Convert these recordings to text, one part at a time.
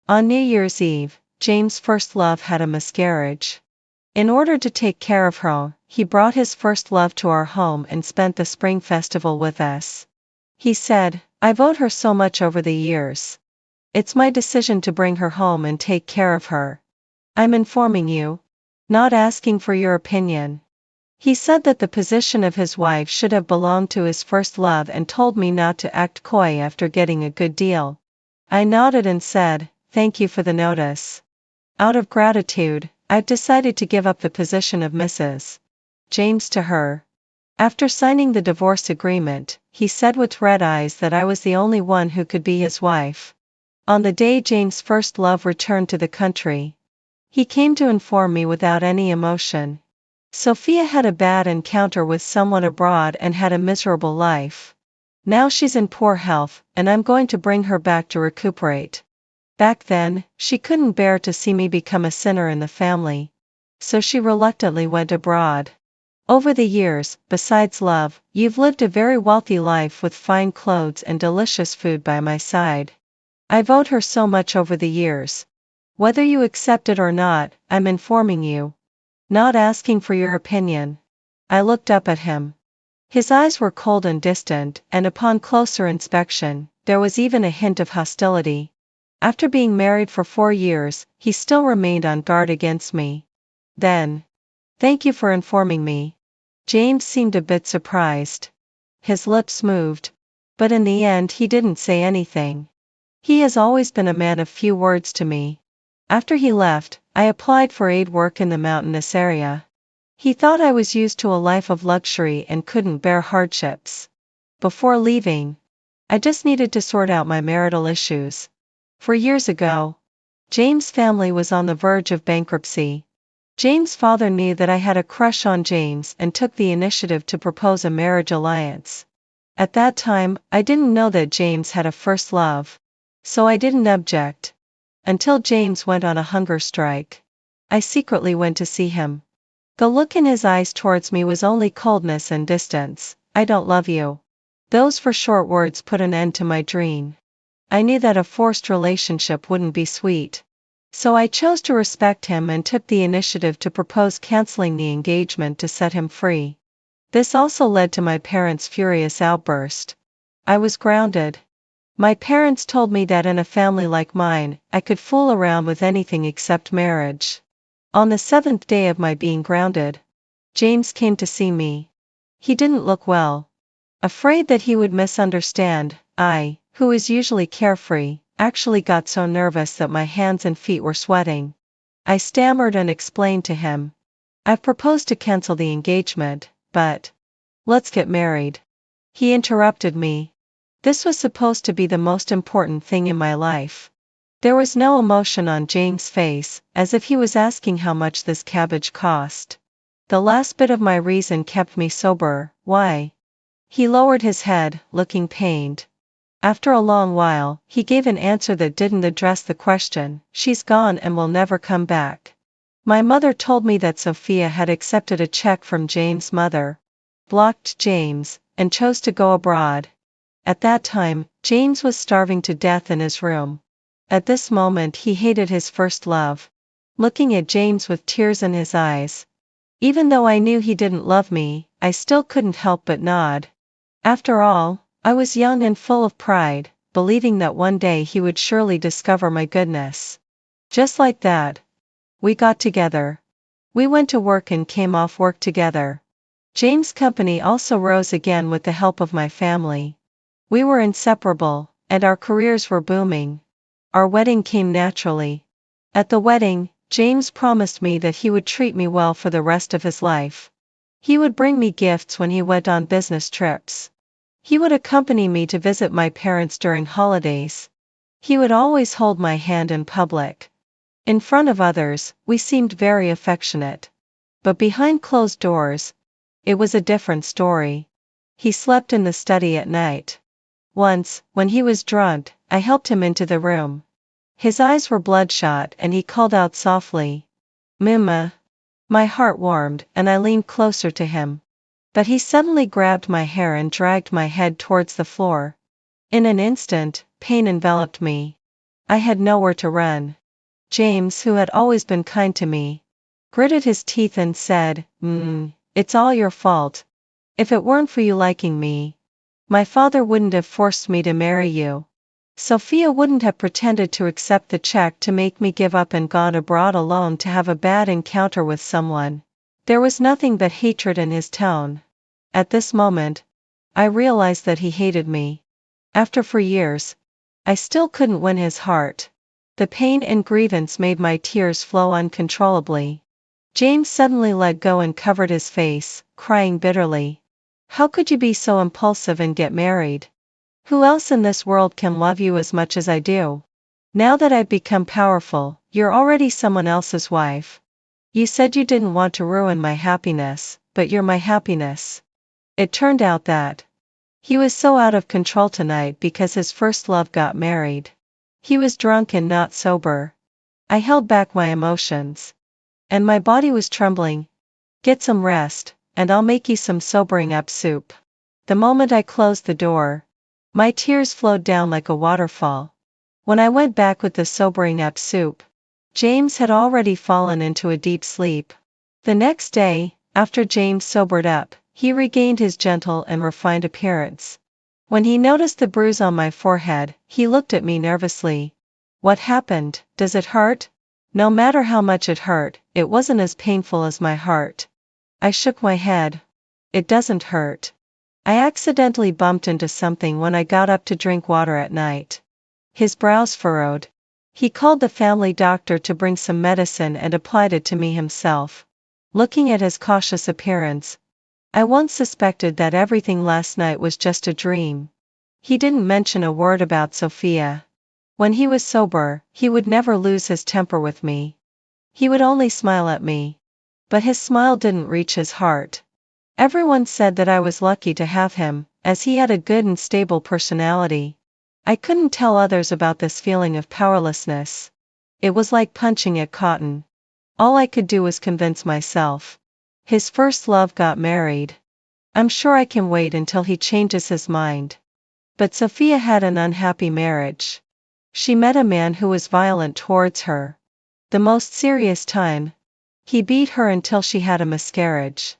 On New Year's Eve, James' first love had a miscarriage. In order to take care of her, he brought his first love to our home and spent the spring festival with us. He said, "I've owed her so much over the years. It's my decision to bring her home and take care of her. I'm informing you. Not asking for your opinion." He said that the position of his wife should have belonged to his first love and told me not to act coy after getting a good deal. I nodded and said, "Thank you for the notice. Out of gratitude, I've decided to give up the position of Mrs. James to her." After signing the divorce agreement, he said with red eyes that I was the only one who could be his wife. On the day James' first love returned to the country, he came to inform me without any emotion. "Sophia had a bad encounter with someone abroad and had a miserable life. Now she's in poor health, and I'm going to bring her back to recuperate. Back then, she couldn't bear to see me become a sinner in the family, so she reluctantly went abroad. Over the years, besides love, you've lived a very wealthy life with fine clothes and delicious food by my side. I've owed her so much over the years. Whether you accept it or not, I'm informing you. Not asking for your opinion." I looked up at him. His eyes were cold and distant, and upon closer inspection, there was even a hint of hostility. After being married for 4 years, he still remained on guard against me. Then, "Thank you for informing me." James seemed a bit surprised. His lips moved, but in the end he didn't say anything. He has always been a man of few words to me. After he left, I applied for aid work in the mountainous area. He thought I was used to a life of luxury and couldn't bear hardships. Before leaving, I just needed to sort out my marital issues. 4 years ago, James' family was on the verge of bankruptcy. James' father knew that I had a crush on James and took the initiative to propose a marriage alliance. At that time, I didn't know that James had a first love, so I didn't object. Until James went on a hunger strike. I secretly went to see him. The look in his eyes towards me was only coldness and distance. "I don't love you." Those 4 short words put an end to my dream. I knew that a forced relationship wouldn't be sweet. So I chose to respect him and took the initiative to propose canceling the engagement to set him free. This also led to my parents' furious outburst. I was grounded. My parents told me that in a family like mine, I could fool around with anything except marriage. On the 7th day of my being grounded, James came to see me. He didn't look well. Afraid that he would misunderstand, I, who is usually carefree, actually got so nervous that my hands and feet were sweating. I stammered and explained to him, "I've proposed to cancel the engagement, but let's get married." He interrupted me. This was supposed to be the most important thing in my life. There was no emotion on James' face, as if he was asking how much this cabbage cost. The last bit of my reason kept me sober. "Why?" He lowered his head, looking pained. After a long while, he gave an answer that didn't address the question. "She's gone and will never come back." My mother told me that Sophia had accepted a check from James' mother, blocked James, and chose to go abroad. At that time, James was starving to death in his room. At this moment he hated his first love. Looking at James with tears in his eyes. Even though I knew he didn't love me, I still couldn't help but nod. After all, I was young and full of pride, believing that one day he would surely discover my goodness. Just like that, we got together. We went to work and came off work together. James' company also rose again with the help of my family. We were inseparable, and our careers were booming. Our wedding came naturally. At the wedding, James promised me that he would treat me well for the rest of his life. He would bring me gifts when he went on business trips. He would accompany me to visit my parents during holidays. He would always hold my hand in public. In front of others, we seemed very affectionate. But behind closed doors, it was a different story. He slept in the study at night. Once, when he was drugged, I helped him into the room. His eyes were bloodshot and he called out softly, "Mama." My heart warmed and I leaned closer to him. But he suddenly grabbed my hair and dragged my head towards the floor. In an instant, pain enveloped me. I had nowhere to run. James, who had always been kind to me, gritted his teeth and said, it's all your fault. If it weren't for you liking me, my father wouldn't have forced me to marry you. Sophia wouldn't have pretended to accept the check to make me give up and gone abroad alone to have a bad encounter with someone. There was nothing but hatred in his tone. At this moment, I realized that he hated me. After 4 years, I still couldn't win his heart. The pain and grievance made my tears flow uncontrollably. James suddenly let go and covered his face, crying bitterly. How could you be so impulsive and get married? Who else in this world can love you as much as I do? Now that I've become powerful, you're already someone else's wife. You said you didn't want to ruin my happiness, but you're my happiness. It turned out that he was so out of control tonight because his first love got married. He was drunk and not sober. I held back my emotions. And my body was trembling. Get some rest, and I'll make you some sobering up soup. The moment I closed the door, my tears flowed down like a waterfall. When I went back with the sobering up soup, James had already fallen into a deep sleep. The next day, after James sobered up, he regained his gentle and refined appearance. When he noticed the bruise on my forehead, he looked at me nervously. What happened? Does it hurt? No matter how much it hurt, it wasn't as painful as my heart. I shook my head. It doesn't hurt. I accidentally bumped into something when I got up to drink water at night. His brows furrowed. He called the family doctor to bring some medicine and applied it to me himself. Looking at his cautious appearance, I once suspected that everything last night was just a dream. He didn't mention a word about Sophia. When he was sober, he would never lose his temper with me. He would only smile at me. But his smile didn't reach his heart. Everyone said that I was lucky to have him, as he had a good and stable personality. I couldn't tell others about this feeling of powerlessness. It was like punching at cotton. All I could do was convince myself. His first love got married. I'm sure I can wait until he changes his mind. But Sophia had an unhappy marriage. She met a man who was violent towards her. The most serious time, he beat her until she had a miscarriage.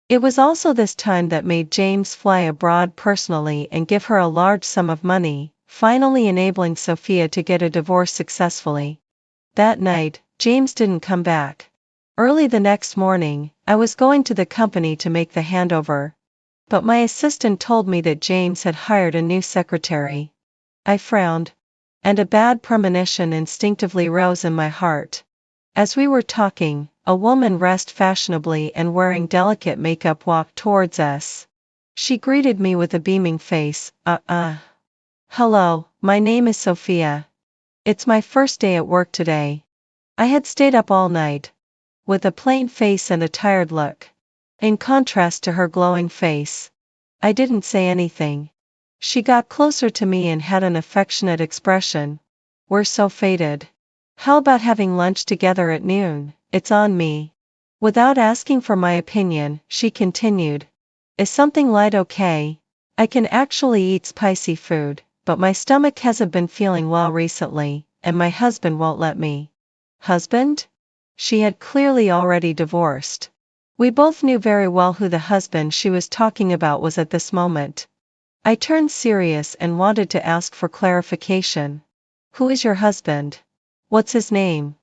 It was also this time that made James fly abroad personally and give her a large sum of money, finally enabling Sophia to get a divorce successfully. That night, James didn't come back. Early the next morning, I was going to the company to make the handover. But my assistant told me that James had hired a new secretary. I frowned, and a bad premonition instinctively rose in my heart. As we were talking, a woman dressed fashionably and wearing delicate makeup walked towards us. She greeted me with a beaming face. Hello, my name is Sophia. It's my first day at work today. I had stayed up all night, with a plain face and a tired look. In contrast to her glowing face, I didn't say anything. She got closer to me and had an affectionate expression. We're so fated. How about having lunch together at noon? It's on me. Without asking for my opinion, she continued. Is something light okay? I can actually eat spicy food, but my stomach hasn't been feeling well recently, and my husband won't let me. Husband? She had clearly already divorced. We both knew very well who the husband she was talking about was at this moment. I turned serious and wanted to ask for clarification. Who is your husband? What's his name?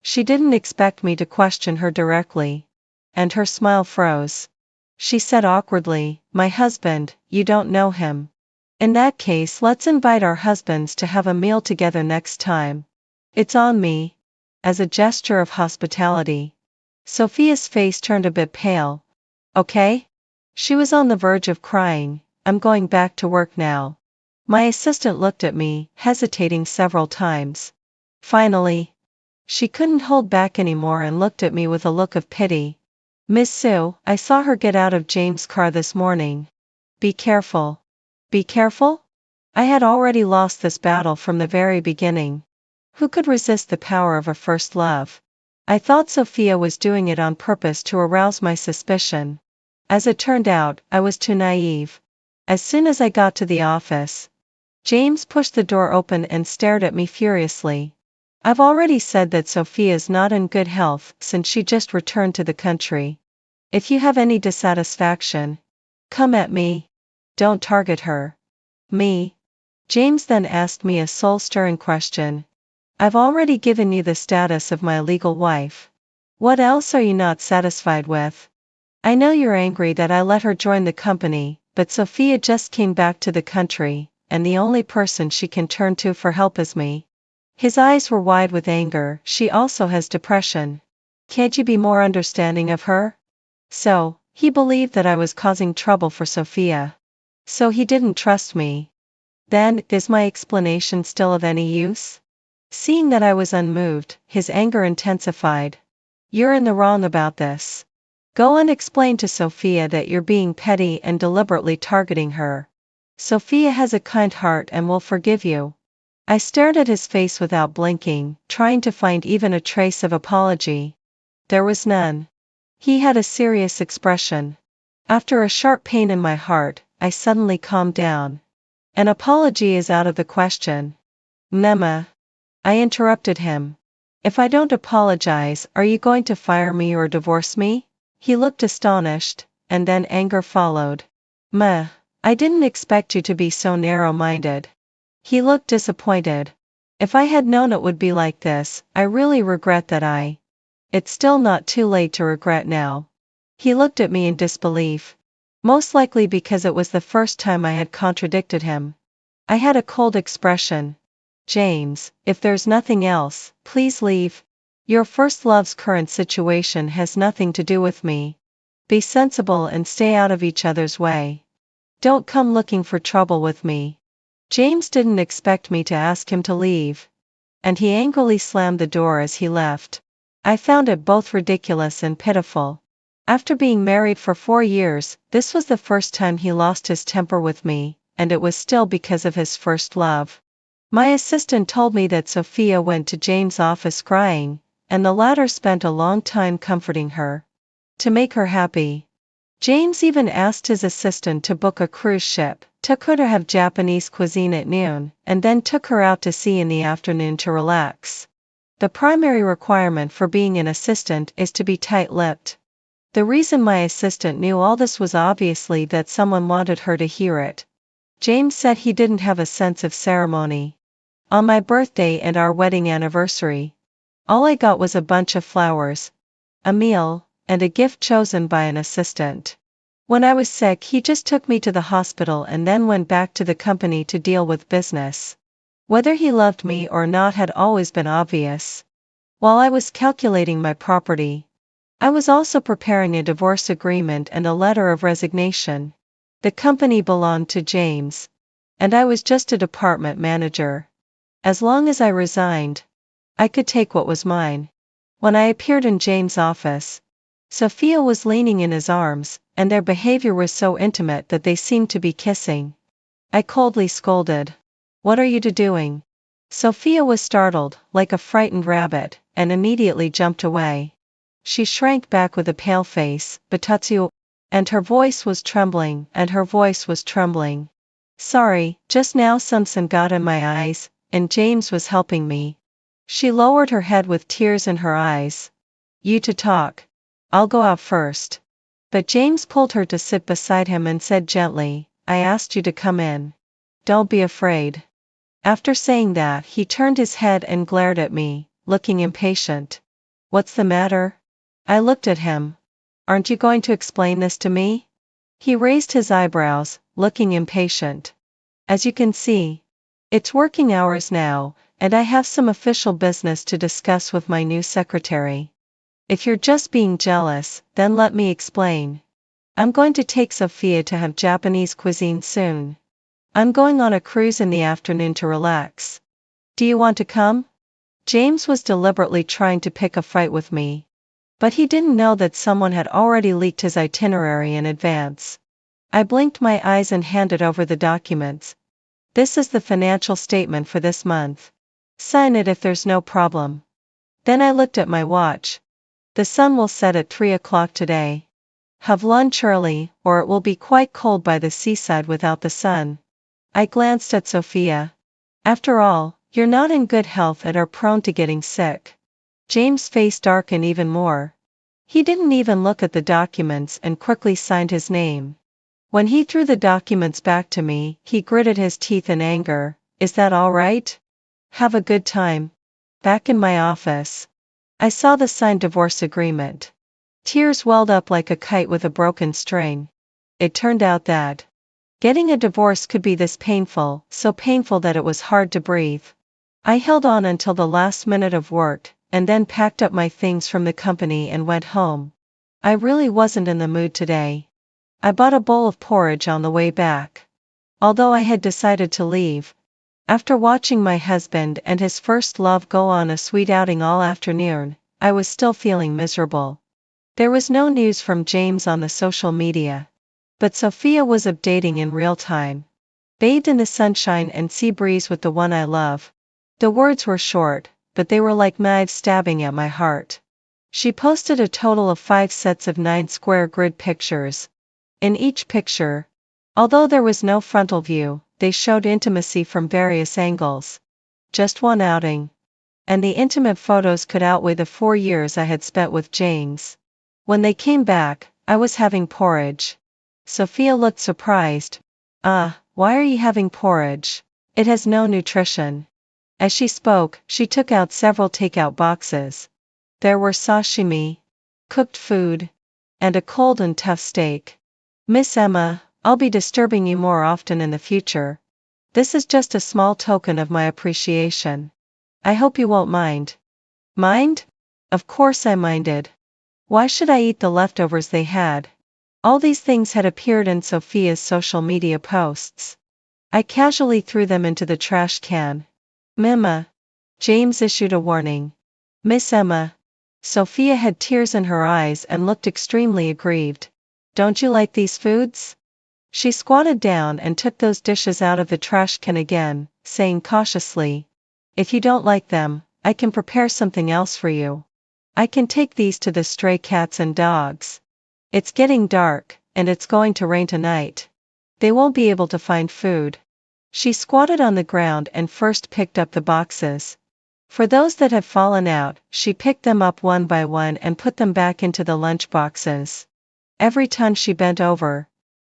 She didn't expect me to question her directly. And her smile froze. She said awkwardly, my husband, you don't know him. In that case, let's invite our husbands to have a meal together next time. It's on me. As a gesture of hospitality. Sophia's face turned a bit pale. Okay? She was on the verge of crying. I'm going back to work now. My assistant looked at me, hesitating several times. Finally, she couldn't hold back anymore and looked at me with a look of pity. Miss Sue, I saw her get out of James' car this morning. Be careful. Be careful? I had already lost this battle from the very beginning. Who could resist the power of a first love? I thought Sophia was doing it on purpose to arouse my suspicion. As it turned out, I was too naive. As soon as I got to the office, James pushed the door open and stared at me furiously. I've already said that Sophia's not in good health since she just returned to the country. If you have any dissatisfaction, come at me. Don't target her. Me? James then asked me a soul-stirring question. I've already given you the status of my legal wife. What else are you not satisfied with? I know you're angry that I let her join the company, but Sophia just came back to the country, and the only person she can turn to for help is me. His eyes were wide with anger. She also has depression. Can't you be more understanding of her? So, he believed that I was causing trouble for Sophia. So he didn't trust me. Then, is my explanation still of any use? Seeing that I was unmoved, his anger intensified. You're in the wrong about this. Go and explain to Sophia that you're being petty and deliberately targeting her. Sophia has a kind heart and will forgive you. I stared at his face without blinking, trying to find even a trace of apology. There was none. He had a serious expression. After a sharp pain in my heart, I suddenly calmed down. An apology is out of the question. Nema. I interrupted him. If I don't apologize, are you going to fire me or divorce me? He looked astonished, and then anger followed. Meh. I didn't expect you to be so narrow-minded. He looked disappointed. If I had known it would be like this, I really regret that. It's still not too late to regret now. He looked at me in disbelief. Most likely because it was the first time I had contradicted him. I had a cold expression. James, if there's nothing else, please leave. Your first love's current situation has nothing to do with me. Be sensible and stay out of each other's way. Don't come looking for trouble with me. James didn't expect me to ask him to leave. And he angrily slammed the door as he left. I found it both ridiculous and pitiful. After being married for 4 years, this was the first time he lost his temper with me, and it was still because of his first love. My assistant told me that Sophia went to James' office crying, and the latter spent a long time comforting her. To make her happy. James even asked his assistant to book a cruise ship, took her to have Japanese cuisine at noon, and then took her out to sea in the afternoon to relax. The primary requirement for being an assistant is to be tight-lipped. The reason my assistant knew all this was obviously that someone wanted her to hear it. James said he didn't have a sense of ceremony. On my birthday and our wedding anniversary, all I got was a bunch of flowers, a meal, and a gift chosen by an assistant. When I was sick, he just took me to the hospital and then went back to the company to deal with business. Whether he loved me or not had always been obvious. While I was calculating my property, I was also preparing a divorce agreement and a letter of resignation. The company belonged to James, and I was just a department manager. As long as I resigned, I could take what was mine. When I appeared in James' office, Sophia was leaning in his arms, and their behavior was so intimate that they seemed to be kissing. I coldly scolded. What are you doing? Sophia was startled, like a frightened rabbit, and immediately jumped away. She shrank back with a pale face, Batatsu, and her voice was trembling. Sorry, just now something got in my eyes, and James was helping me. She lowered her head with tears in her eyes. You to talk. I'll go out first. But James pulled her to sit beside him and said gently, I asked you to come in. Don't be afraid. After saying that, he turned his head and glared at me, looking impatient. What's the matter? I looked at him. Aren't you going to explain this to me? He raised his eyebrows, looking impatient. As you can see, it's working hours now, and I have some official business to discuss with my new secretary. If you're just being jealous, then let me explain. I'm going to take Sophia to have Japanese cuisine soon. I'm going on a cruise in the afternoon to relax. Do you want to come? James was deliberately trying to pick a fight with me. But he didn't know that someone had already leaked his itinerary in advance. I blinked my eyes and handed over the documents. This is the financial statement for this month. Sign it if there's no problem. Then I looked at my watch. The sun will set at 3 o'clock today. Have lunch early, or it will be quite cold by the seaside without the sun. I glanced at Sophia. After all, you're not in good health and are prone to getting sick. James' face darkened even more. He didn't even look at the documents and quickly signed his name. When he threw the documents back to me, he gritted his teeth in anger. Is that all right? Have a good time. Back in my office, I saw the signed divorce agreement. Tears welled up like a kite with a broken string. It turned out that getting a divorce could be this painful, so painful that it was hard to breathe. I held on until the last minute of work, and then packed up my things from the company and went home. I really wasn't in the mood today. I bought a bowl of porridge on the way back. Although I had decided to leave, after watching my husband and his first love go on a sweet outing all afternoon, I was still feeling miserable. There was no news from James on the social media. But Sophia was updating in real time. Bathed in the sunshine and sea breeze with the one I love. The words were short, but they were like knives stabbing at my heart. She posted a total of 5 sets of 9 square grid pictures. In each picture, although there was no frontal view, they showed intimacy from various angles. Just one outing. And the intimate photos could outweigh the 4 years I had spent with James. When they came back, I was having porridge. Sophia looked surprised. Why are you having porridge? It has no nutrition. As she spoke, she took out several takeout boxes. There were sashimi, cooked food, and a cold and tough steak. Miss Emma, I'll be disturbing you more often in the future. This is just a small token of my appreciation. I hope you won't mind. Mind? Of course I minded. Why should I eat the leftovers they had? All these things had appeared in Sophia's social media posts. I casually threw them into the trash can. Mima. James issued a warning. Miss Emma. Sophia had tears in her eyes and looked extremely aggrieved. Don't you like these foods? She squatted down and took those dishes out of the trash can again, saying cautiously, if you don't like them, I can prepare something else for you. I can take these to the stray cats and dogs. It's getting dark, and it's going to rain tonight. They won't be able to find food. She squatted on the ground and first picked up the boxes. For those that had fallen out, she picked them up one by one and put them back into the lunch boxes. Every time she bent over,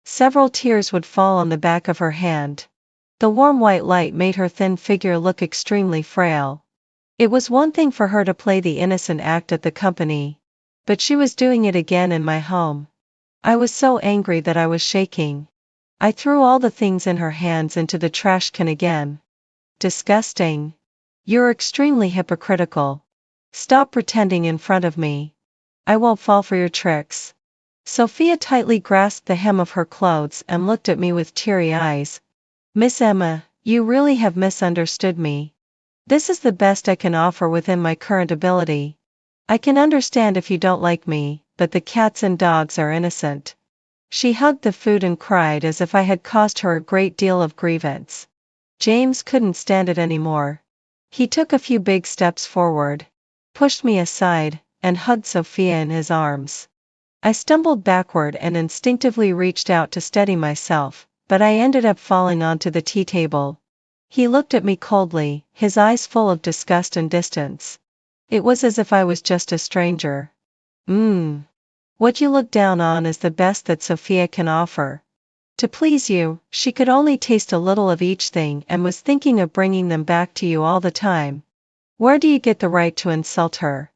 several tears would fall on the back of her hand. The warm white light made her thin figure look extremely frail. It was one thing for her to play the innocent act at the company, but she was doing it again in my home. I was so angry that I was shaking. I threw all the things in her hands into the trash can again. Disgusting. You're extremely hypocritical. Stop pretending in front of me. I won't fall for your tricks. Sophia tightly grasped the hem of her clothes and looked at me with teary eyes. Miss Emma, you really have misunderstood me. This is the best I can offer within my current ability. I can understand if you don't like me, but the cats and dogs are innocent. She hugged the food and cried as if I had caused her a great deal of grievance. James couldn't stand it anymore. He took a few big steps forward, pushed me aside, and hugged Sophia in his arms. I stumbled backward and instinctively reached out to steady myself, but I ended up falling onto the tea table. He looked at me coldly, his eyes full of disgust and distance. It was as if I was just a stranger. What you look down on is the best that Sophia can offer. To please you, she could only taste a little of each thing and was thinking of bringing them back to you all the time. Where do you get the right to insult her?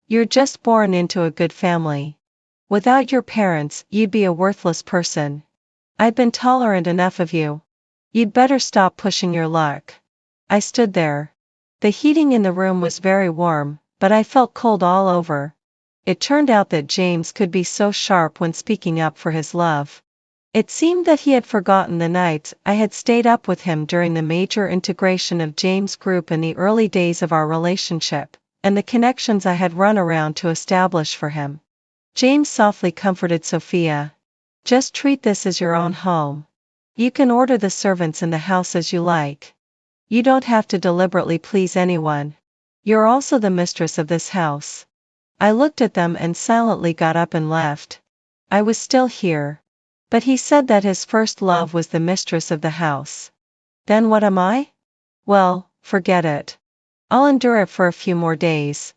You're just born into a good family. Without your parents, you'd be a worthless person. I've been tolerant enough of you. You'd better stop pushing your luck. I stood there. The heating in the room was very warm, but I felt cold all over. It turned out that James could be so sharp when speaking up for his love. It seemed that he had forgotten the nights I had stayed up with him during the major integration of James' group in the early days of our relationship, and the connections I had run around to establish for him. James softly comforted Sophia. Just treat this as your own home. You can order the servants in the house as you like. You don't have to deliberately please anyone. You're also the mistress of this house. I looked at them and silently got up and left. I was still here. But he said that his first love was the mistress of the house. Then what am I? Well, forget it. I'll endure it for a few more days.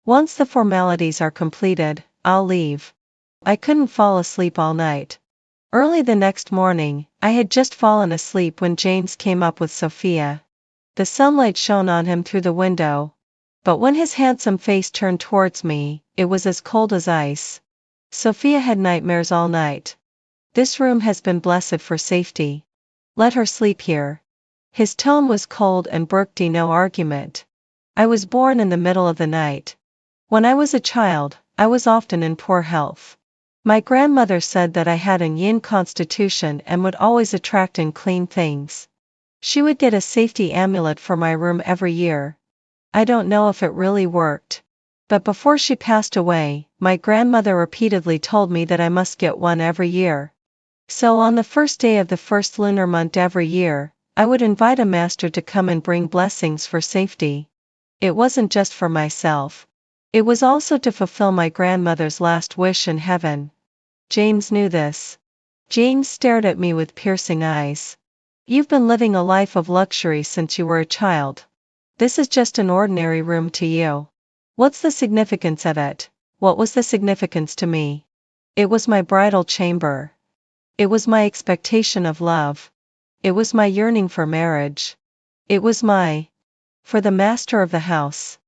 Once the formalities are completed, I'll leave. I couldn't fall asleep all night. Early the next morning, I had just fallen asleep when James came up with Sophia. The sunlight shone on him through the window. But when his handsome face turned towards me, it was as cold as ice. Sophia had nightmares all night. This room has been blessed for safety. Let her sleep here. His tone was cold and brooked no argument. I was born in the middle of the night. When I was a child, I was often in poor health. My grandmother said that I had an yin constitution and would always attract clean things. She would get a safety amulet for my room every year. I don't know if it really worked. But before she passed away, my grandmother repeatedly told me that I must get one every year. So on the first day of the first lunar month every year, I would invite a master to come and bring blessings for safety. It wasn't just for myself. It was also to fulfill my grandmother's last wish in heaven. James knew this. James stared at me with piercing eyes. You've been living a life of luxury since you were a child. This is just an ordinary room to you. What's the significance of it? What was the significance to me? It was my bridal chamber. It was my expectation of love. It was my yearning for marriage. It was for the master of the house.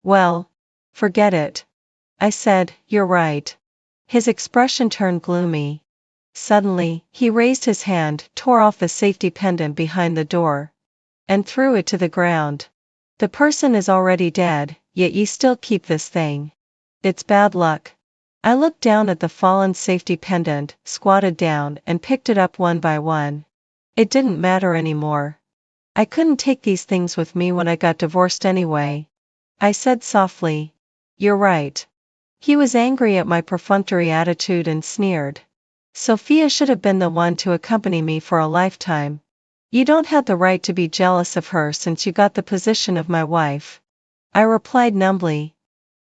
Well, forget it. I said, you're right. His expression turned gloomy. Suddenly, he raised his hand, tore off the safety pendant behind the door, and threw it to the ground. The person is already dead, yet ye still keep this thing. It's bad luck. I looked down at the fallen safety pendant, squatted down and picked it up one by one. It didn't matter anymore. I couldn't take these things with me when I got divorced anyway. I said softly, you're right. He was angry at my perfunctory attitude and sneered. Sophia should have been the one to accompany me for a lifetime. You don't have the right to be jealous of her since you got the position of my wife. I replied numbly.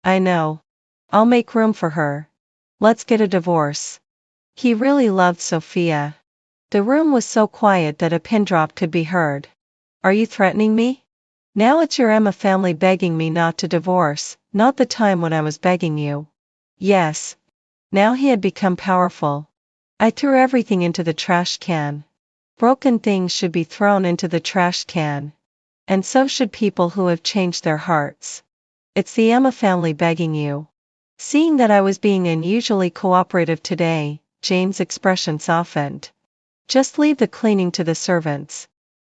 I know. I'll make room for her. Let's get a divorce. He really loved Sophia. The room was so quiet that a pin drop could be heard. Are you threatening me? Now it's your Emma family begging me not to divorce, not the time when I was begging you. Yes. Now he had become powerful. I threw everything into the trash can. Broken things should be thrown into the trash can. And so should people who have changed their hearts. It's the Emma family begging you. Seeing that I was being unusually cooperative today, Jane's expression softened. Just leave the cleaning to the servants.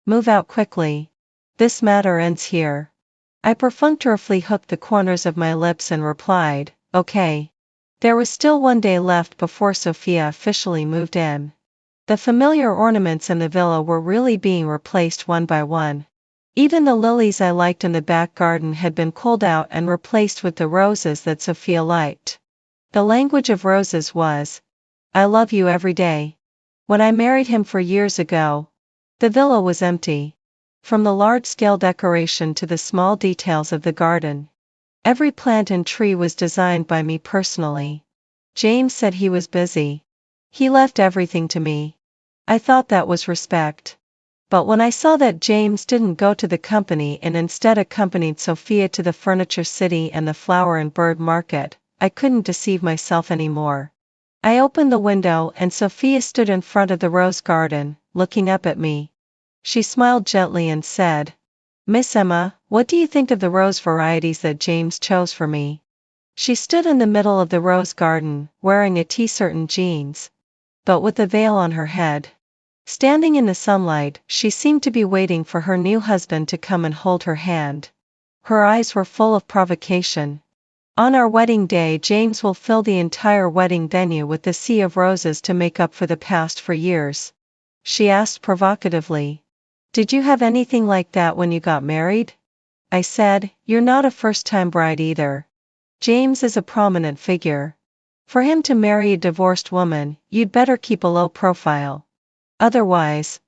Move out quickly. This matter ends here. I perfunctorily hooked the corners of my lips and replied, okay. There was still one day left before Sophia officially moved in. The familiar ornaments in the villa were really being replaced one by one. Even the lilies I liked in the back garden had been pulled out and replaced with the roses that Sophia liked. The language of roses was, I love you every day. When I married him 4 years ago, the villa was empty. From the large-scale decoration to the small details of the garden, every plant and tree was designed by me personally. James said he was busy. He left everything to me. I thought that was respect. But when I saw that James didn't go to the company and instead accompanied Sophia to the furniture city and the flower and bird market, I couldn't deceive myself anymore. I opened the window and Sophia stood in front of the rose garden, looking up at me. She smiled gently and said, Miss Emma, what do you think of the rose varieties that James chose for me? She stood in the middle of the rose garden, wearing a t-shirt and jeans, but with a veil on her head. Standing in the sunlight, she seemed to be waiting for her new husband to come and hold her hand. Her eyes were full of provocation. On our wedding day, James will fill the entire wedding venue with the sea of roses to make up for the past 4 years. She asked provocatively. Did you have anything like that when you got married? I said, you're not a first-time bride either. James is a prominent figure. For him to marry a divorced woman, you'd better keep a low profile. Otherwise,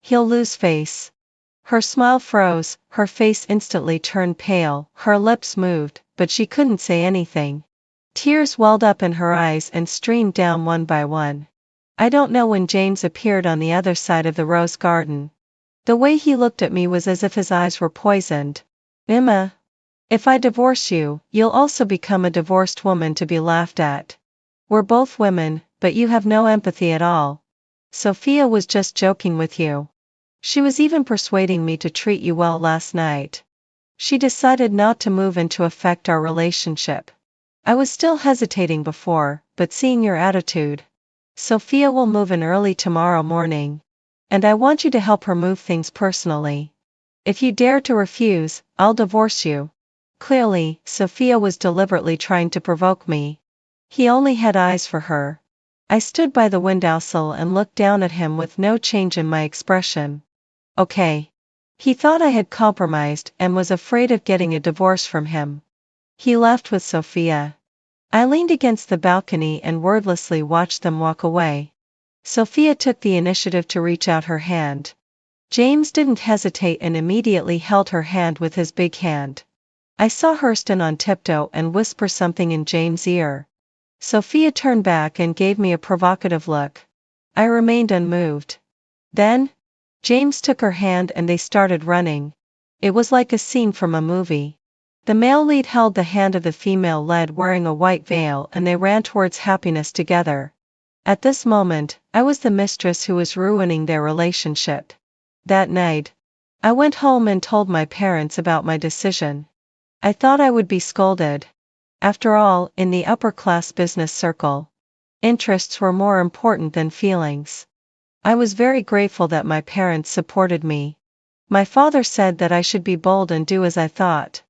he'll lose face. Her smile froze, her face instantly turned pale, her lips moved, but she couldn't say anything. Tears welled up in her eyes and streamed down one by one. I don't know when James appeared on the other side of the rose garden. The way he looked at me was as if his eyes were poisoned. Emma, if I divorce you, you'll also become a divorced woman to be laughed at. We're both women, but you have no empathy at all. Sophia was just joking with you. She was even persuading me to treat you well last night. She decided not to move in to affect our relationship. I was still hesitating before, but seeing your attitude. Sophia will move in early tomorrow morning. And I want you to help her move things personally. If you dare to refuse, I'll divorce you. Clearly, Sophia was deliberately trying to provoke me. He only had eyes for her. I stood by the windowsill and looked down at him with no change in my expression. Okay. He thought I had compromised and was afraid of getting a divorce from him. He left with Sophia. I leaned against the balcony and wordlessly watched them walk away. Sophia took the initiative to reach out her hand. James didn't hesitate and immediately held her hand with his big hand. I saw her stand on tiptoe and whisper something in James' ear. Sophia turned back and gave me a provocative look. I remained unmoved. Then, James took her hand and they started running. It was like a scene from a movie. The male lead held the hand of the female lead wearing a white veil and they ran towards happiness together. At this moment, I was the mistress who was ruining their relationship. That night, I went home and told my parents about my decision. I thought I would be scolded. After all, in the upper-class business circle, interests were more important than feelings. I was very grateful that my parents supported me. My father said that I should be bold and do as I thought.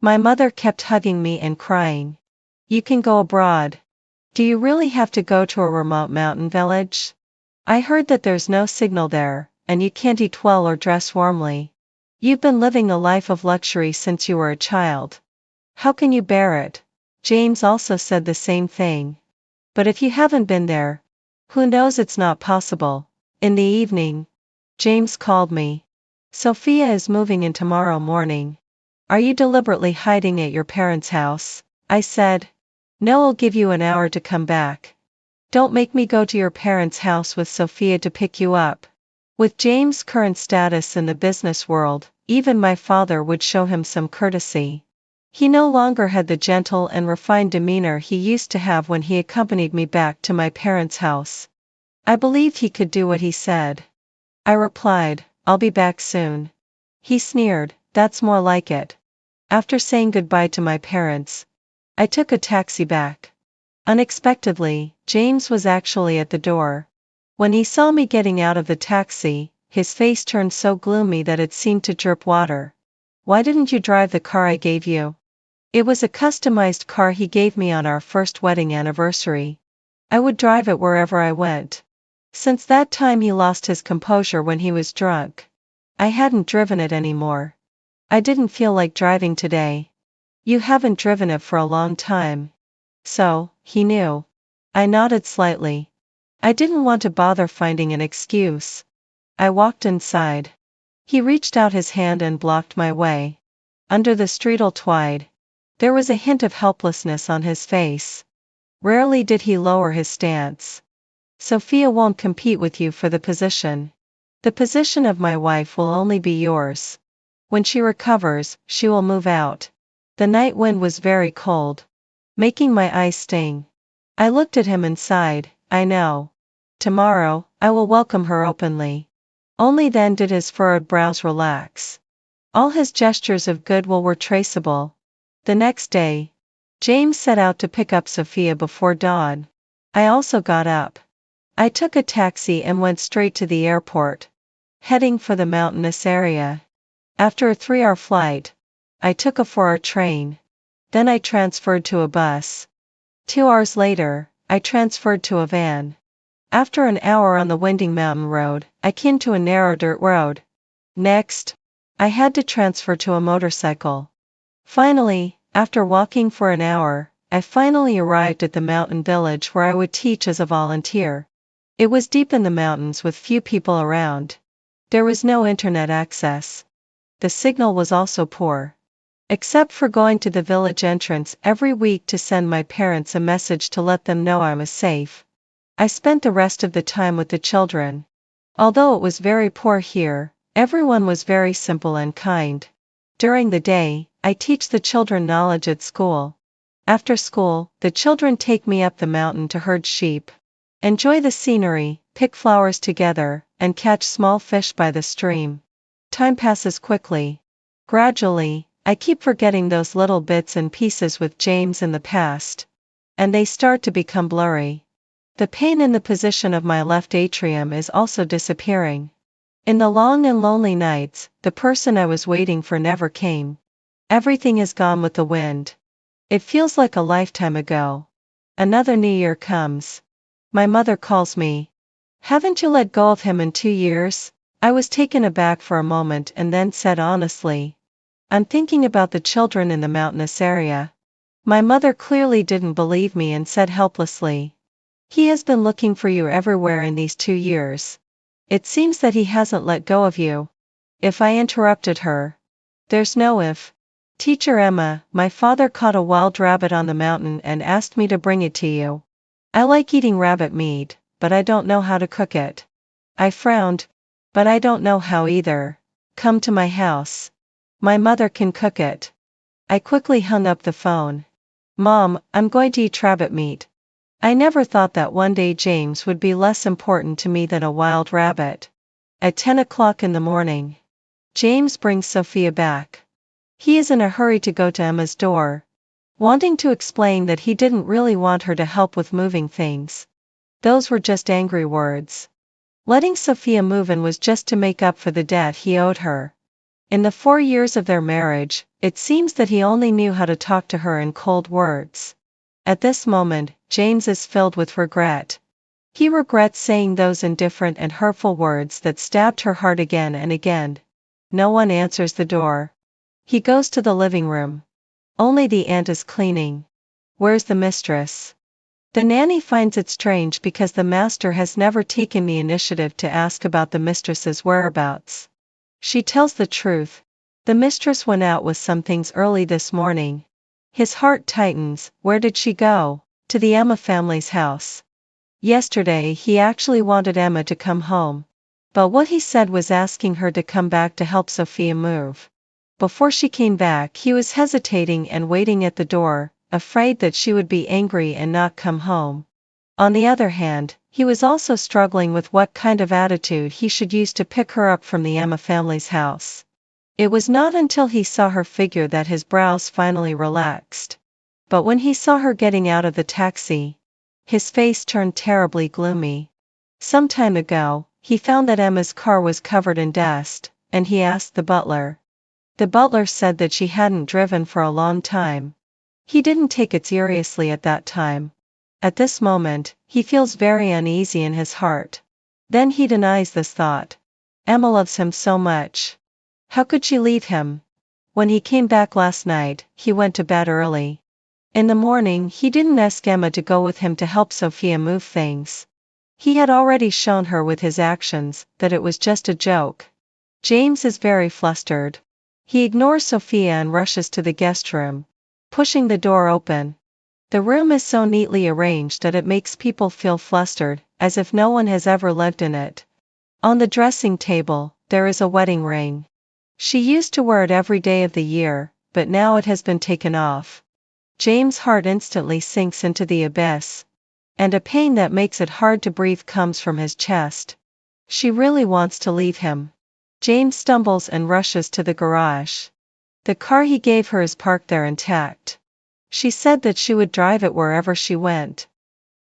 My mother kept hugging me and crying. You can go abroad. Do you really have to go to a remote mountain village? I heard that there's no signal there, and you can't eat well or dress warmly. You've been living a life of luxury since you were a child. How can you bear it? James also said the same thing. But if you haven't been there, who knows, it's not possible. In the evening, James called me. Sophia is moving in tomorrow morning. Are you deliberately hiding at your parents' house? I said. No, I'll give you an hour to come back. Don't make me go to your parents' house with Sophia to pick you up. With James' current status in the business world, even my father would show him some courtesy. He no longer had the gentle and refined demeanor he used to have when he accompanied me back to my parents' house. I believed he could do what he said. I replied, I'll be back soon. He sneered, that's more like it. After saying goodbye to my parents, I took a taxi back. Unexpectedly, James was actually at the door. When he saw me getting out of the taxi, his face turned so gloomy that it seemed to drip water. Why didn't you drive the car I gave you? It was a customized car he gave me on our first wedding anniversary. I would drive it wherever I went. Since that time he lost his composure when he was drunk. I hadn't driven it anymore. I didn't feel like driving today. You haven't driven it for a long time. So, he knew. I nodded slightly. I didn't want to bother finding an excuse. I walked inside. He reached out his hand and blocked my way. Under the streetle twide, there was a hint of helplessness on his face. Rarely did he lower his stance. Sophia won't compete with you for the position. The position of my wife will only be yours. When she recovers, she will move out. The night wind was very cold, making my eyes sting. I looked at him and sighed, I know. Tomorrow, I will welcome her openly. Only then did his furrowed brows relax. All his gestures of goodwill were traceable. The next day, James set out to pick up Sophia before dawn. I also got up. I took a taxi and went straight to the airport, heading for the mountainous area. After a 3-hour flight, I took a 4-hour train. Then I transferred to a bus. 2 hours later, I transferred to a van. After an hour on the winding mountain road, I came to a narrow dirt road. Next, I had to transfer to a motorcycle. Finally, after walking for an hour, I finally arrived at the mountain village where I would teach as a volunteer. It was deep in the mountains with few people around. There was no internet access. The signal was also poor. Except for going to the village entrance every week to send my parents a message to let them know I was safe. I spent the rest of the time with the children. Although it was very poor here, Everyone was very simple and kind. During the day, I teach the children knowledge at school. After school, the children take me up the mountain to herd sheep. Enjoy the scenery, pick flowers together, and catch small fish by the stream. Time passes quickly. Gradually, I keep forgetting those little bits and pieces with James in the past. And they start to become blurry. The pain in the position of my left atrium is also disappearing. In the long and lonely nights, the person I was waiting for never came. Everything is gone with the wind. It feels like a lifetime ago. Another new year comes. My mother calls me. Haven't you let go of him in 2 years? I was taken aback for a moment and then said honestly. I'm thinking about the children in the mountainous area. My mother clearly didn't believe me and said helplessly. He has been looking for you everywhere in these 2 years. It seems that he hasn't let go of you. If I interrupted her. There's no if. Teacher Emma, my father caught a wild rabbit on the mountain and asked me to bring it to you. I like eating rabbit meat, but I don't know how to cook it. I frowned. But I don't know how either. Come to my house. My mother can cook it. I quickly hung up the phone. Mom, I'm going to eat rabbit meat. I never thought that one day James would be less important to me than a wild rabbit. At 10 o'clock in the morning. James brings Sophia back. He is in a hurry to go to Emma's door, wanting to explain that he didn't really want her to help with moving things. Those were just angry words. Letting Sophia move in was just to make up for the debt he owed her. In the 4 years of their marriage, it seems that he only knew how to talk to her in cold words. At this moment, James is filled with regret. He regrets saying those indifferent and hurtful words that stabbed her heart again and again. No one answers the door. He goes to the living room. Only the aunt is cleaning. Where's the mistress? The nanny finds it strange because the master has never taken the initiative to ask about the mistress's whereabouts. She tells the truth. The mistress went out with some things early this morning. His heart tightens. Where did she go? To the Emma family's house. Yesterday he actually wanted Emma to come home. But what he said was asking her to come back to help Sophia move. Before she came back he was hesitating and waiting at the door, afraid that she would be angry and not come home. On the other hand, he was also struggling with what kind of attitude he should use to pick her up from the Emma family's house. It was not until he saw her figure that his brows finally relaxed. But when he saw her getting out of the taxi, his face turned terribly gloomy. Some time ago, he found that Emma's car was covered in dust, and he asked the butler. The butler said that she hadn't driven for a long time. He didn't take it seriously at that time. At this moment, he feels very uneasy in his heart. Then he denies this thought. Emma loves him so much. How could she leave him? When he came back last night, he went to bed early. In the morning he didn't ask Emma to go with him to help Sophia move things. He had already shown her with his actions that it was just a joke. James is very flustered. He ignores Sophia and rushes to the guest room, pushing the door open. The room is so neatly arranged that it makes people feel flustered, as if no one has ever lived in it. On the dressing table, there is a wedding ring. She used to wear it every day of the year, but now it has been taken off. James' heart instantly sinks into the abyss, and a pain that makes it hard to breathe comes from his chest. She really wants to leave him. James stumbles and rushes to the garage. The car he gave her is parked there intact. She said that she would drive it wherever she went.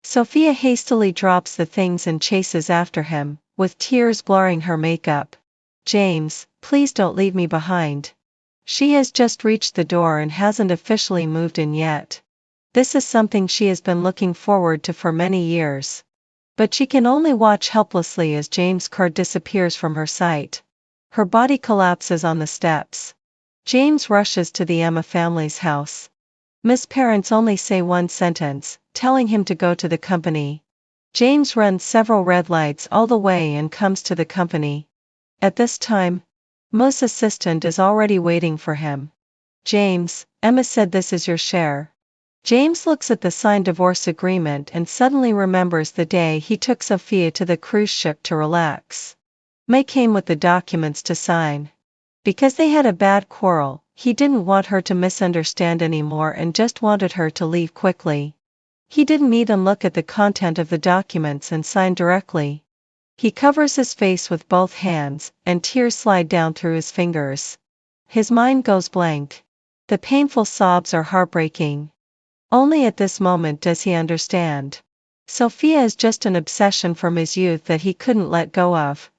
Sophia hastily drops the things and chases after him, with tears blurring her makeup. James, please don't leave me behind. She has just reached the door and hasn't officially moved in yet. This is something she has been looking forward to for many years. But she can only watch helplessly as James' car disappears from her sight. Her body collapses on the steps. James rushes to the Emma family's house. Miss parents only say one sentence, telling him to go to the company. James runs several red lights all the way and comes to the company. At this time, Mo's assistant is already waiting for him. James, Emma said this is your share. James looks at the signed divorce agreement and suddenly remembers the day he took Sophia to the cruise ship to relax. May came with the documents to sign. Because they had a bad quarrel, he didn't want her to misunderstand anymore and just wanted her to leave quickly. He didn't even look at the content of the documents and sign directly. He covers his face with both hands, and tears slide down through his fingers. His mind goes blank. The painful sobs are heartbreaking. Only at this moment does he understand. Sophia is just an obsession from his youth that he couldn't let go of.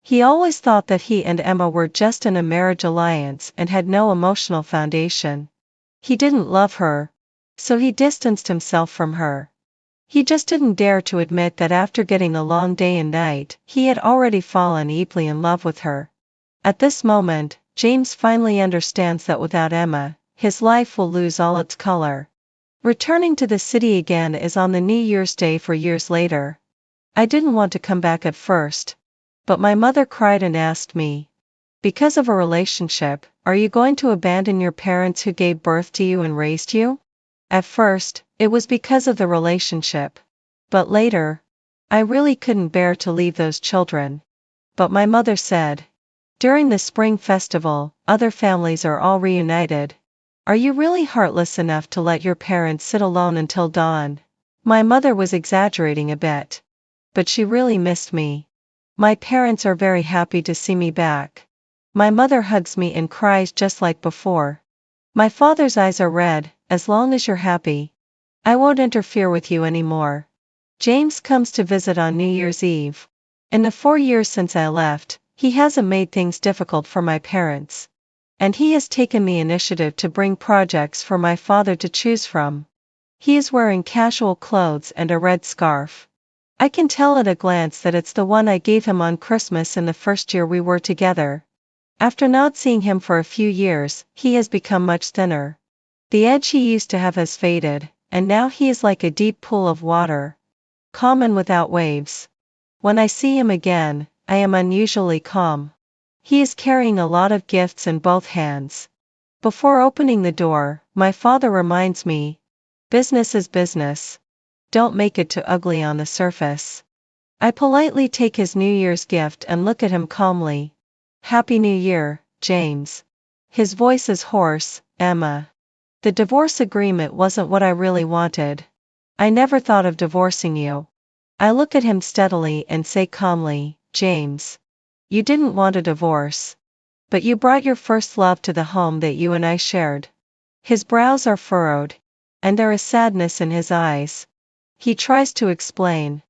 He always thought that he and Emma were just in a marriage alliance and had no emotional foundation. He didn't love her, so he distanced himself from her. He just didn't dare to admit that after getting a long day and night, he had already fallen deeply in love with her. At this moment, James finally understands that without Emma, his life will lose all its color. Returning to the city again is on the New Year's Day 4 years later. I didn't want to come back at first. But my mother cried and asked me, because of a relationship, are you going to abandon your parents who gave birth to you and raised you? At first, it was because of the relationship. But later, I really couldn't bear to leave those children. But my mother said, during the spring festival, other families are all reunited. Are you really heartless enough to let your parents sit alone until dawn? My mother was exaggerating a bit. But she really missed me. My parents are very happy to see me back. My mother hugs me and cries just like before. My father's eyes are red. As long as you're happy, I won't interfere with you anymore. James comes to visit on New Year's Eve. In the 4 years since I left, he hasn't made things difficult for my parents. And he has taken the initiative to bring projects for my father to choose from. He is wearing casual clothes and a red scarf. I can tell at a glance that it's the one I gave him on Christmas in the first year we were together. After not seeing him for a few years, he has become much thinner. The edge he used to have has faded, and now he is like a deep pool of water, calm and without waves. When I see him again, I am unusually calm. He is carrying a lot of gifts in both hands. Before opening the door, my father reminds me, business is business. Don't make it too ugly on the surface. I politely take his New Year's gift and look at him calmly. Happy New Year, James. His voice is hoarse. Emma. The divorce agreement wasn't what I really wanted. I never thought of divorcing you. I look at him steadily and say calmly, James. You didn't want a divorce. But you brought your first love to the home that you and I shared. His brows are furrowed. And there is sadness in his eyes. He tries to explain.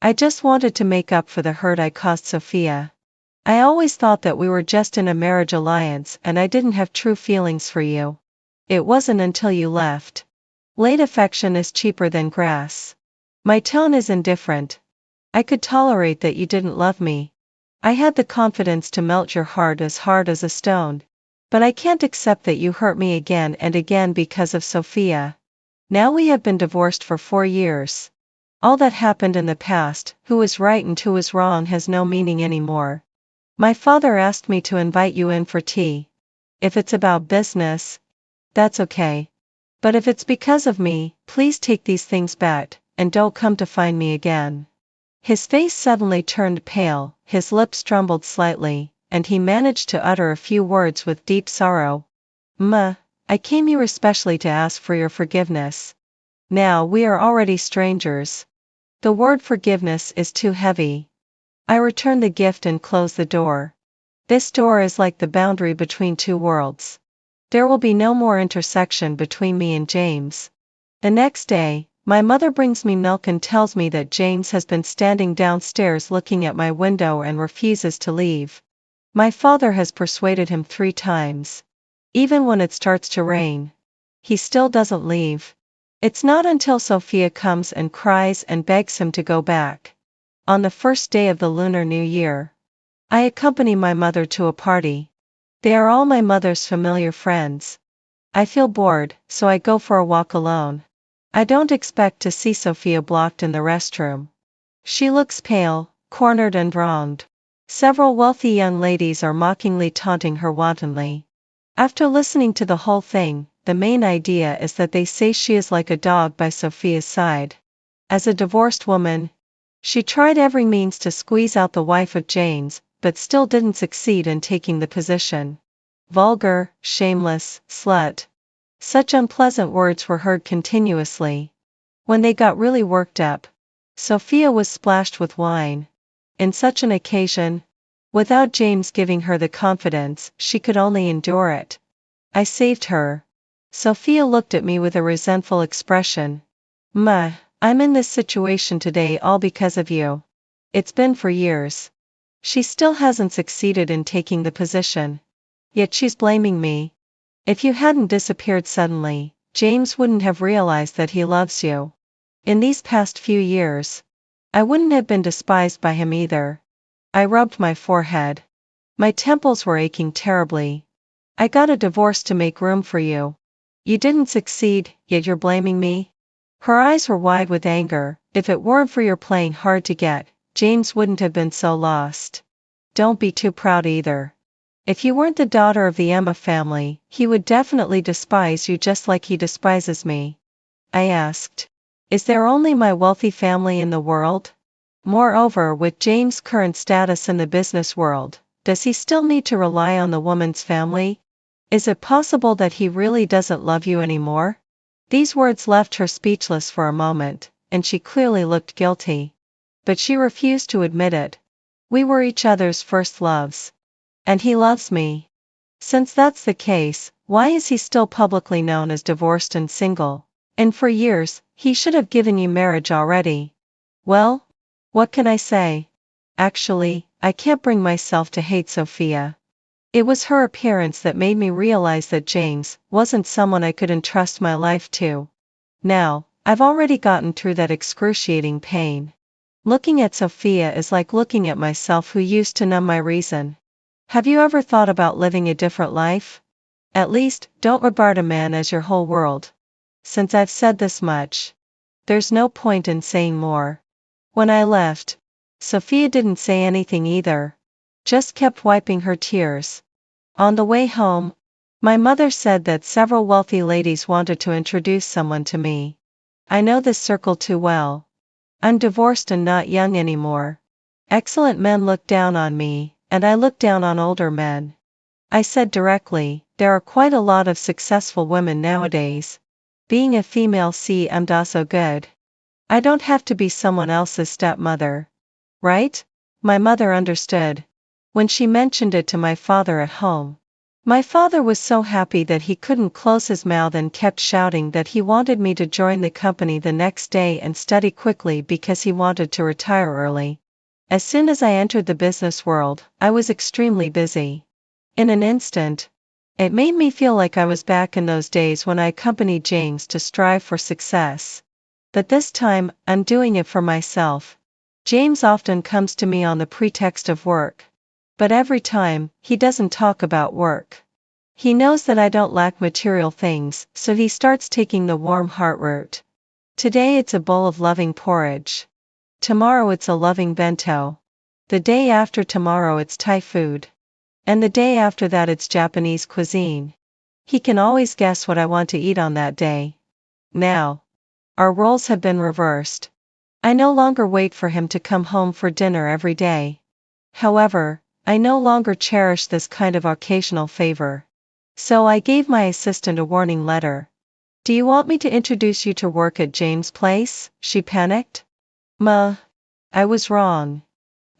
I just wanted to make up for the hurt I caused Sophia. I always thought that we were just in a marriage alliance and I didn't have true feelings for you. It wasn't until you left. Late affection is cheaper than grass. My tone is indifferent. I could tolerate that you didn't love me. I had the confidence to melt your heart as a stone. But I can't accept that you hurt me again and again because of Sophia. Now we have been divorced for 4 years. All that happened in the past, who was right and who was wrong, has no meaning anymore. My father asked me to invite you in for tea. If it's about business, that's okay. But if it's because of me, please take these things back, and don't come to find me again. His face suddenly turned pale, his lips trembled slightly, and he managed to utter a few words with deep sorrow. Ma, I came here especially to ask for your forgiveness. Now we are already strangers. The word forgiveness is too heavy. I return the gift and close the door. This door is like the boundary between two worlds. There will be no more intersection between me and James. The next day, my mother brings me milk and tells me that James has been standing downstairs looking at my window and refuses to leave. My father has persuaded him 3 times. Even when it starts to rain, he still doesn't leave. It's not until Sophia comes and cries and begs him to go back. On the first day of the Lunar New Year, I accompany my mother to a party. They are all my mother's familiar friends. I feel bored, so I go for a walk alone. I don't expect to see Sophia blocked in the restroom. She looks pale, cornered and wronged. Several wealthy young ladies are mockingly taunting her wantonly. After listening to the whole thing, the main idea is that they say she is like a dog by Sophia's side. As a divorced woman, she tried every means to squeeze out the wife of James, but still didn't succeed in taking the position. Vulgar, shameless, slut. Such unpleasant words were heard continuously. When they got really worked up, Sophia was splashed with wine. In such an occasion, without James giving her the confidence, she could only endure it. I saved her. Sophia looked at me with a resentful expression. I'm in this situation today all because of you. It's been for years. She still hasn't succeeded in taking the position. Yet she's blaming me. If you hadn't disappeared suddenly, James wouldn't have realized that he loves you. In these past few years, I wouldn't have been despised by him either. I rubbed my forehead. My temples were aching terribly. I got a divorce to make room for you. You didn't succeed, yet you're blaming me? Her eyes were wide with anger. If it weren't for your playing hard to get, James wouldn't have been so lost. Don't be too proud either. If you weren't the daughter of the Emma family, he would definitely despise you just like he despises me. I asked. Is there only my wealthy family in the world? Moreover, with James' current status in the business world, does he still need to rely on the woman's family? Is it possible that he really doesn't love you anymore? These words left her speechless for a moment, and she clearly looked guilty. But she refused to admit it. We were each other's first loves. And he loves me. Since that's the case, why is he still publicly known as divorced and single? And for years, he should have given you marriage already. Well, what can I say? Actually, I can't bring myself to hate Sophia. It was her appearance that made me realize that James wasn't someone I could entrust my life to. Now, I've already gotten through that excruciating pain. Looking at Sophia is like looking at myself who used to numb my reason. Have you ever thought about living a different life? At least, don't regard a man as your whole world. Since I've said this much, there's no point in saying more. When I left, Sophia didn't say anything either. Just kept wiping her tears. On the way home, my mother said that several wealthy ladies wanted to introduce someone to me. I know this circle too well. I'm divorced and not young anymore. Excellent men look down on me, and I look down on older men. I said directly, there are quite a lot of successful women nowadays. Being a female I'm not so good. I don't have to be someone else's stepmother. Right? My mother understood. When she mentioned it to my father at home, my father was so happy that he couldn't close his mouth and kept shouting that he wanted me to join the company the next day and study quickly because he wanted to retire early. As soon as I entered the business world, I was extremely busy. In an instant, it made me feel like I was back in those days when I accompanied James to strive for success. But this time, I'm doing it for myself. James often comes to me on the pretext of work. But every time, he doesn't talk about work. He knows that I don't lack material things, so he starts taking the warm heart route. Today it's a bowl of loving porridge. Tomorrow it's a loving bento. The day after tomorrow it's Thai food. And the day after that it's Japanese cuisine. He can always guess what I want to eat on that day. Now, our roles have been reversed. I no longer wait for him to come home for dinner every day. However, I no longer cherish this kind of occasional favor. So I gave my assistant a warning letter. Do you want me to introduce you to work at James' place? She panicked. I was wrong.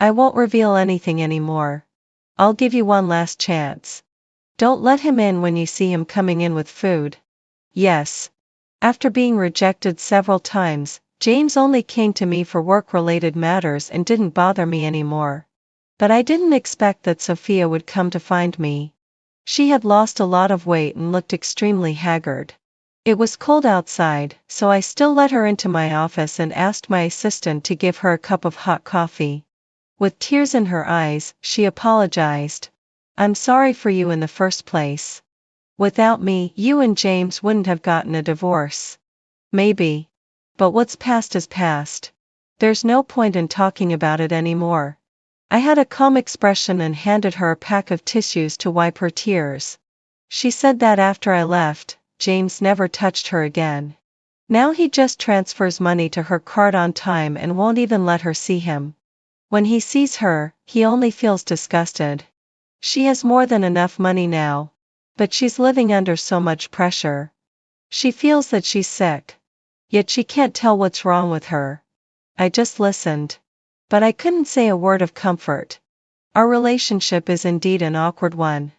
I won't reveal anything anymore. I'll give you one last chance. Don't let him in when you see him coming in with food. Yes. After being rejected several times, James only came to me for work-related matters and didn't bother me anymore. But I didn't expect that Sophia would come to find me. She had lost a lot of weight and looked extremely haggard. It was cold outside, so I still let her into my office and asked my assistant to give her a cup of hot coffee. With tears in her eyes, she apologized. I'm sorry for you in the first place. Without me, you and James wouldn't have gotten a divorce. Maybe. But what's past is past. There's no point in talking about it anymore. I had a calm expression and handed her a pack of tissues to wipe her tears. She said that after I left, James never touched her again. Now he just transfers money to her card on time and won't even let her see him. When he sees her, he only feels disgusted. She has more than enough money now. But she's living under so much pressure. She feels that she's sick. Yet she can't tell what's wrong with her. I just listened. But I couldn't say a word of comfort. Our relationship is indeed an awkward one.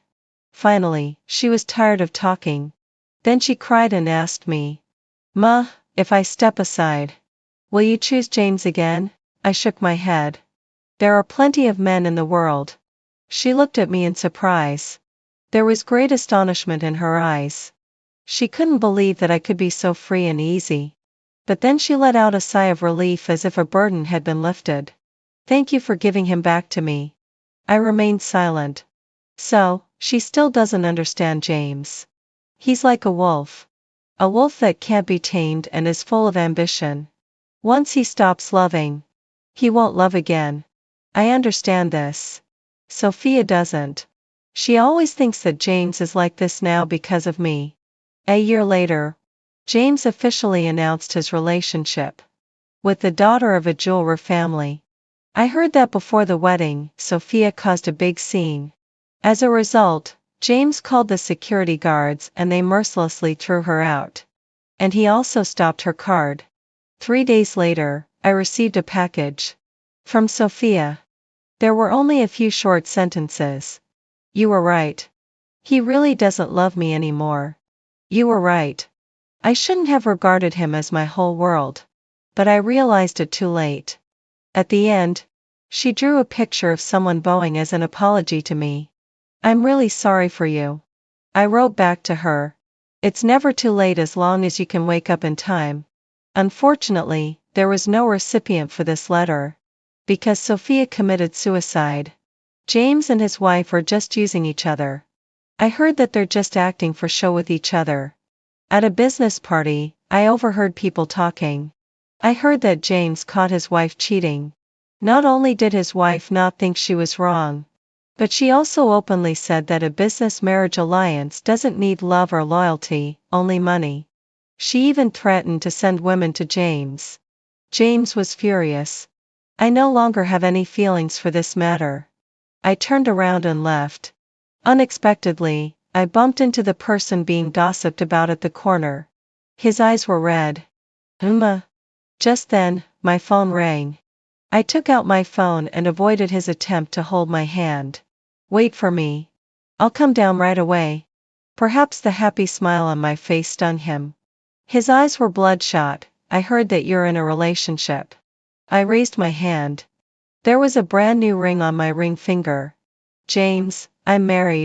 Finally, she was tired of talking. Then she cried and asked me, "Ma, if I step aside, will you choose James again?" I shook my head. "There are plenty of men in the world." She looked at me in surprise. There was great astonishment in her eyes. She couldn't believe that I could be so free and easy. But then she let out a sigh of relief as if a burden had been lifted. "Thank you for giving him back to me." I remained silent. So, she still doesn't understand James. He's like a wolf. A wolf that can't be tamed and is full of ambition. Once he stops loving, he won't love again. I understand this. Sophia doesn't. She always thinks that James is like this now because of me. A year later, James officially announced his relationship with the daughter of a jeweler family. I heard that before the wedding, Sophia caused a big scene. As a result, James called the security guards and they mercilessly threw her out. And he also stopped her card. 3 days later, I received a package from Sophia. There were only a few short sentences. "You were right. He really doesn't love me anymore. You were right. I shouldn't have regarded him as my whole world. But I realized it too late." At the end, she drew a picture of someone bowing as an apology to me. "I'm really sorry for you." I wrote back to her. "It's never too late as long as you can wake up in time." Unfortunately, there was no recipient for this letter. Because Sophia committed suicide. James and his wife are just using each other. I heard that they're just acting for show with each other. At a business party, I overheard people talking. I heard that James caught his wife cheating. Not only did his wife not think she was wrong, but she also openly said that a business marriage alliance doesn't need love or loyalty, only money. She even threatened to send women to James. James was furious. I no longer have any feelings for this matter. I turned around and left. Unexpectedly, I bumped into the person being gossiped about at the corner. His eyes were red. Just then, my phone rang. I took out my phone and avoided his attempt to hold my hand. "Wait for me. I'll come down right away." Perhaps the happy smile on my face stung him. His eyes were bloodshot. "I heard that you're in a relationship." I raised my hand. There was a brand new ring on my ring finger. "James, I'm married."